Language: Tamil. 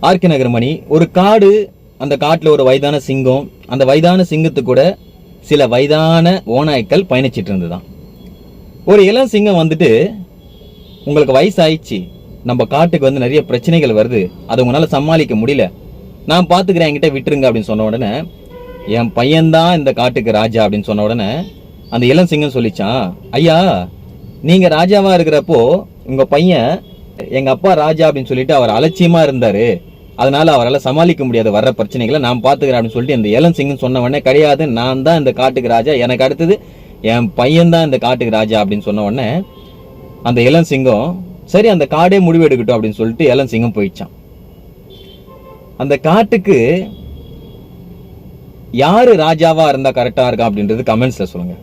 ஆர்கே நகர்மணி, ஒரு காடு, அந்த காட்டுல ஒரு வயதான சிங்கம், அந்த வயதான சிங்கத்து கூட சில வயதான ஓநாய்க்கள் பயணிச்சிட்டு இருந்துதான். ஒரு இளம் சிங்கம் வந்துட்டு, உங்களுக்கு வயசாயிடுச்சு, நம்ம காட்டுக்கு வந்து நிறைய பிரச்சனைகள் வருது, அதை உங்களால சமாளிக்க முடியல, நான் பாத்துக்கிறேன், என்கிட்ட விட்டுருங்க அப்படின்னு சொன்ன உடனே, என் பையன்தான் இந்த காட்டுக்கு ராஜா அப்படின்னு சொன்ன உடனே அந்த இளம் சிங்கம் சொல்லிச்சான், ஐயா நீங்க ராஜாவா இருக்கிறப்போ உங்க பையன் எங்க அப்பா ராஜா அப்படின்னு சொல்லிட்டு அவர் அலட்சியமா இருந்தாரு, அதனால அவரால் சமாளிக்க முடியாத வர்ற பிரச்சனைகளை நான் பாத்துக்கிறேன் அப்படின்னு சொல்லிட்டு இந்த இளம் சிங்கம் சொன்ன உடனே, கிடையாது, நான் தான் இந்த காட்டுக்கு ராஜா, எனக்கு அடுத்தது என் பையன் தான் இந்த காட்டுக்கு ராஜா அப்படின்னு சொன்ன உடனே அந்த இளம் சிங்கம், சரி அந்த காடே முடிவு எடுக்கட்டும் அப்படின்னு சொல்லிட்டு இளம் சிங்கம் போயிடுச்சான். அந்த காட்டுக்கு யாரு ராஜாவா இருந்தா கரெக்டா இருக்கா அப்படின்றது கமெண்ட்ஸ்ல சொல்லுங்க.